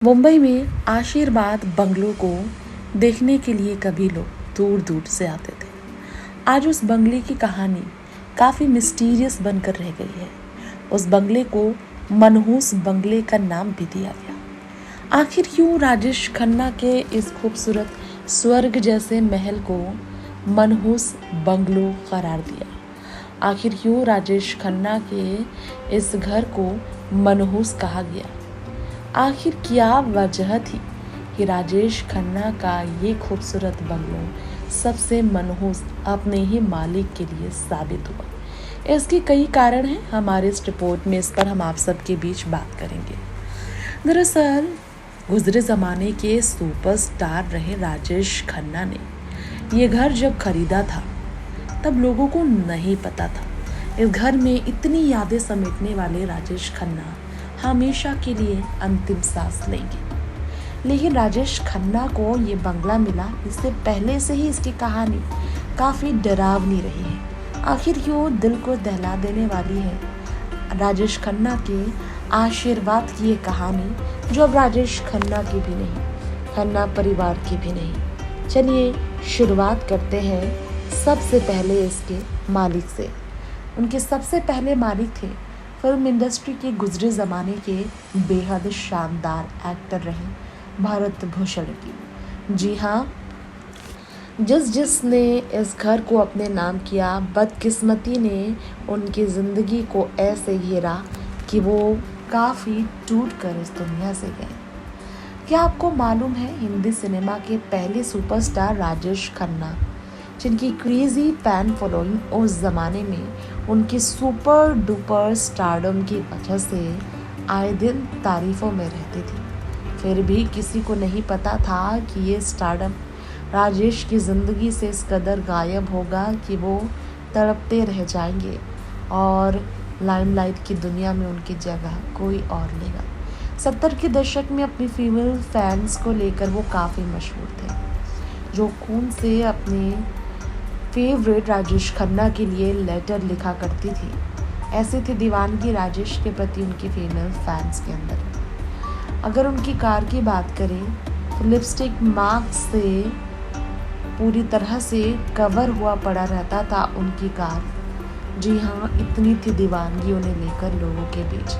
मुंबई में आशीर्वाद बंगलों को देखने के लिए कभी लोग दूर दूर से आते थे। आज उस बंगले की कहानी काफ़ी मिस्टीरियस बनकर रह गई है। उस बंगले को मनहूस बंगले का नाम भी दिया गया। आखिर क्यों राजेश खन्ना के इस खूबसूरत स्वर्ग जैसे महल को मनहूस बंगलो करार दिया? आखिर क्यों राजेश खन्ना के इस घर को मनहूस कहा गया? आखिर क्या वजह थी कि राजेश खन्ना का ये खूबसूरत बंगलो सबसे मनहूस अपने ही मालिक के लिए साबित हुआ? इसके कई कारण हैं। हमारे इस रिपोर्ट में इस पर हम आप सबके बीच बात करेंगे। दरअसल गुजरे ज़माने के सुपरस्टार रहे राजेश खन्ना ने ये घर जब खरीदा था तब लोगों को नहीं पता था इस घर में इतनी यादें समेटने वाले राजेश खन्ना हमेशा के लिए अंतिम सांस लेंगे। लेकिन राजेश खन्ना को ये बंगला मिला इससे पहले से ही इसकी कहानी काफ़ी डरावनी रही है। आखिर क्यों दिल को दहला देने वाली है राजेश खन्ना के आशीर्वाद की ये कहानी, जो अब राजेश खन्ना की भी नहीं, खन्ना परिवार की भी नहीं। चलिए शुरुआत करते हैं सबसे पहले इसके मालिक से। उनके सबसे पहले मालिक थे फिल्म इंडस्ट्री के गुजरे ज़माने के बेहद शानदार एक्टर रहे भरत भूषण की। जी हाँ, जिसने इस घर को अपने नाम किया, बदकिस्मती ने उनकी ज़िंदगी को ऐसे घेरा कि वो काफ़ी टूट कर इस दुनिया से गए। क्या आपको मालूम है हिंदी सिनेमा के पहले सुपरस्टार राजेश खन्ना, जिनकी क्रेजी फैन फॉलोइंग उस ज़माने में उनकी सुपर डुपर स्टारडम की वजह से आए दिन तारीफ़ों में रहती थी, फिर भी किसी को नहीं पता था कि ये स्टारडम राजेश की ज़िंदगी से इस कदर गायब होगा कि वो तड़पते रह जाएंगे और लाइमलाइट की दुनिया में उनकी जगह कोई और लेगा। 70 के दशक में अपनी फीमेल फैंस को लेकर वो काफ़ी मशहूर थे, जो खून से अपने फेवरेट राजेश खन्ना के लिए लेटर लिखा करती थी। ऐसे थी दीवानगी राजेश के प्रति उनकी फीमेल फैंस के अंदर। अगर उनकी कार की बात करें तो लिपस्टिक मार्क से पूरी तरह से कवर हुआ पड़ा रहता था उनकी कार। जी हाँ, इतनी थी दीवानगी उन्हें लेकर लोगों के बीच।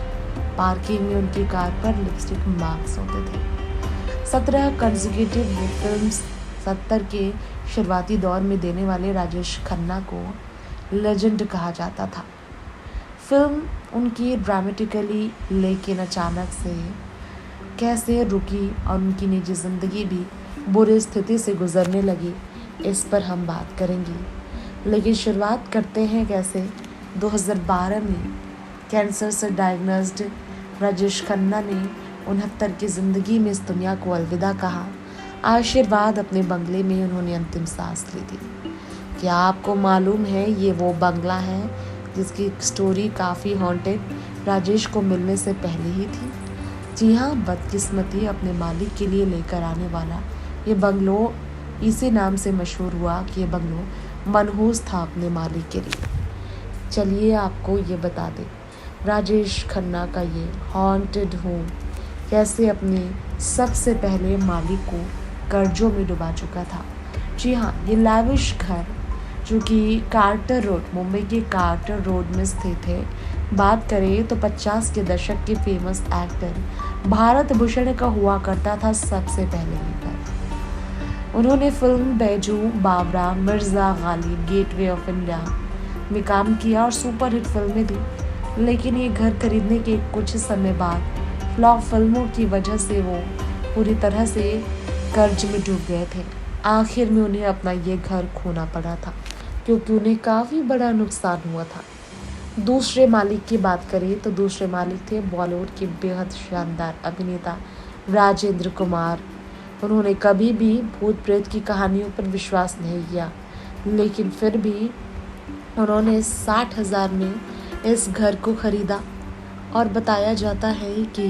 पार्किंग में उनकी कार पर लिपस्टिक मार्क्स होते थे। 17 कंसेक्यूटिव फिल्म्स 70 के शुरुआती दौर में देने वाले राजेश खन्ना को लेजेंड कहा जाता था। फिल्म उनकी ड्रामेटिकली लेकिन अचानक से कैसे रुकी और उनकी निजी ज़िंदगी भी बुरी स्थिति से गुजरने लगी, इस पर हम बात करेंगे। लेकिन शुरुआत करते हैं कैसे। 2012 में कैंसर से डायग्नोस्ड राजेश खन्ना ने 69 की ज़िंदगी में इस दुनिया को अलविदा कहा। आशीर्वाद अपने बंगले में उन्होंने अंतिम सांस ली थी। क्या आपको मालूम है ये वो बंगला है जिसकी स्टोरी काफ़ी हॉन्टेड राजेश को मिलने से पहले ही थी? जी हाँ, बदकिस्मती अपने मालिक के लिए लेकर आने वाला ये बंगलो इसी नाम से मशहूर हुआ कि ये बंगलो मनहूस था अपने मालिक के लिए। चलिए आपको ये बता दें राजेश खन्ना का ये हॉन्टेड होम कैसे अपने सबसे पहले मालिक को कर्जों में डुबा चुका था। जी हाँ, ये लाविश घर जो कि कार्टर रोड, मुंबई के कार्टर रोड में स्थित है। बात करें तो 50 के दशक के फेमस एक्टर भारत भूषण का हुआ करता था सबसे पहले ये घर। उन्होंने film Baiju, Bawra, Mirza Ghalib, Gateway of India में काम किया और सुपरहिट फिल्में दी। लेकिन ये घर खरीदने के कुछ समय बाद फ्लॉप फिल्मों की वजह से वो पूरी तरह से कर्ज में डूब गए थे। आखिर में उन्हें अपना ये घर खोना पड़ा था क्योंकि उन्हें काफ़ी बड़ा नुकसान हुआ था। दूसरे मालिक की बात करें तो दूसरे मालिक थे बॉलीवुड के बेहद शानदार अभिनेता राजेंद्र कुमार। उन्होंने कभी भी भूत प्रेत की कहानियों पर विश्वास नहीं किया, लेकिन फिर भी उन्होंने 60,000 में इस घर को खरीदा और बताया जाता है कि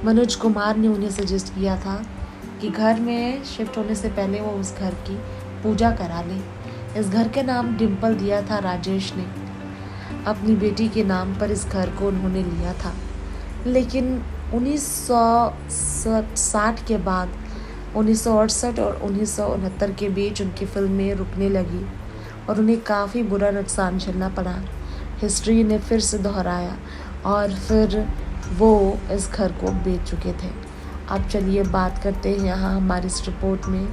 मनोज कुमार ने उन्हें सजेस्ट किया था कि घर में शिफ्ट होने से पहले वो उस घर की पूजा करा लें। इस घर के नाम डिम्पल दिया था राजेश ने। अपनी बेटी के नाम पर इस घर को उन्होंने लिया था। लेकिन 1960 के बाद 1968 और 1969 के बीच उनकी फिल्में रुकने लगी और उन्हें काफ़ी बुरा नुकसान झेलना पड़ा। हिस्ट्री ने फिर से दोहराया और फिर वो इस घर को बेच चुके थे। अब चलिए बात करते हैं यहाँ हमारी इस रिपोर्ट में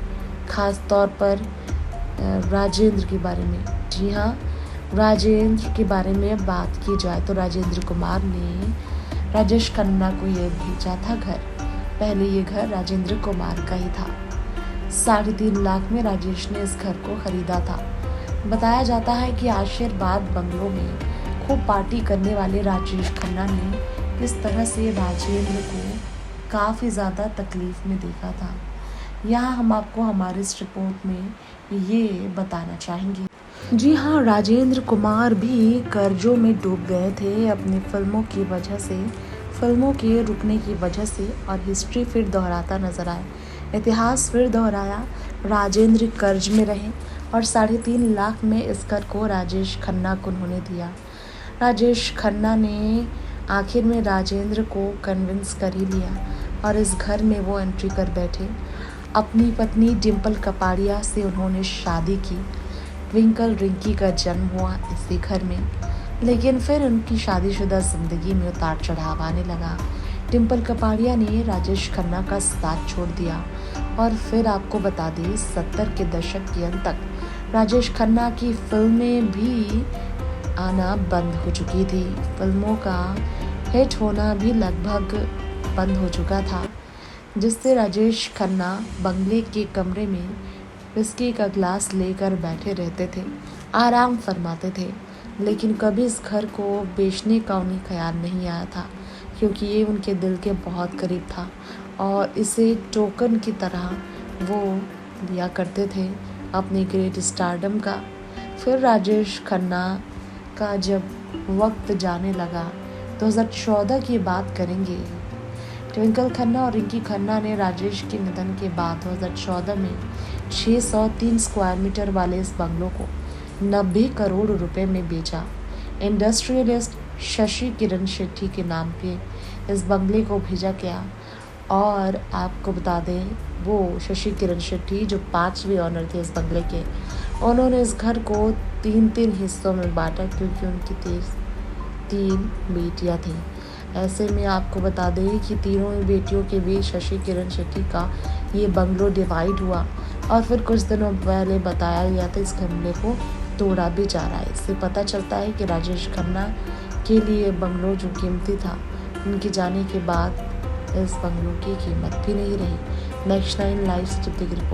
ख़ास तौर पर राजेंद्र के बारे में। जी हाँ, राजेंद्र के बारे में बात की जाए तो राजेंद्र कुमार ने राजेश खन्ना को ये भेजा था घर। पहले ये घर राजेंद्र कुमार का ही था। 3.5 लाख में राजेश ने इस घर को खरीदा था। बताया जाता है कि आशीर्वाद बंगलों में खूब पार्टी करने वाले राजेश खन्ना ने किस तरह से राजेंद्र को काफ़ी ज़्यादा तकलीफ में देखा था। यहाँ हम आपको हमारे इस रिपोर्ट में ये बताना चाहेंगे। जी हाँ, राजेंद्र कुमार भी कर्जों में डूब गए थे अपनी फिल्मों की वजह से, फिल्मों के रुकने की वजह से, और हिस्ट्री फिर दोहराता नजर आया। इतिहास फिर दोहराया। राजेंद्र कर्ज में रहे और 3.5 लाख में इस घर को राजेश खन्ना को उन्होंने दिया। राजेश खन्ना ने आखिर में राजेंद्र को कन्विंस कर ही लिया और इस घर में वो एंट्री कर बैठे। अपनी पत्नी डिम्पल कपाड़िया से उन्होंने शादी की। ट्विंकल रिंकी का जन्म हुआ इसी घर में, लेकिन फिर उनकी शादीशुदा जिंदगी में उतार चढ़ाव आने लगा। डिम्पल कपाड़िया ने राजेश खन्ना का साथ छोड़ दिया और फिर आपको बता दें 70 के दशक के अंत तक राजेश खन्ना की फिल्में भी आना बंद हो चुकी थी। फिल्मों का हिट होना भी लगभग बंद हो चुका था, जिससे राजेश खन्ना बंगले के कमरे में विस्की का ग्लास लेकर बैठे रहते थे, आराम फरमाते थे। लेकिन कभी इस घर को बेचने का उन्हें ख्याल नहीं आया था, क्योंकि ये उनके दिल के बहुत करीब था और इसे टोकन की तरह वो लिया करते थे अपने ग्रेट स्टारडम का। फिर राजेश खन्ना का जब वक्त जाने लगा, 2014 की बात करेंगे। ट्विंकल खन्ना और रिंकी खन्ना ने राजेश के निधन के बाद 2014 में 603 स्क्वायर मीटर वाले इस बंगलों को 90 करोड़ रुपए में बेचा। इंडस्ट्रियलिस्ट शशि किरण शेट्टी के नाम पे इस बंगले को भेजा गया और आपको बता दें वो शशि किरण शेट्टी जो 5वें ऑनर थे इस बंगले के, उन्होंने इस घर को 3 हिस्सों में बांटा क्योंकि उनकी 3 बेटियां थीं। ऐसे में आपको बता दें कि तीनों बेटियों के बीच शशि किरण शेट्टी का ये बंगलो डिवाइड हुआ और फिर कुछ दिनों पहले बताया गया था इस बंगले को तोड़ा भी जा रहा है। इससे पता चलता है कि राजेश खन्ना के लिए बंगलो जो कीमती था, उनके जाने के बाद इस बंगलो की कीमत भी नहीं रही। नेक्स्ट 9 लाइव की रिपोर्ट।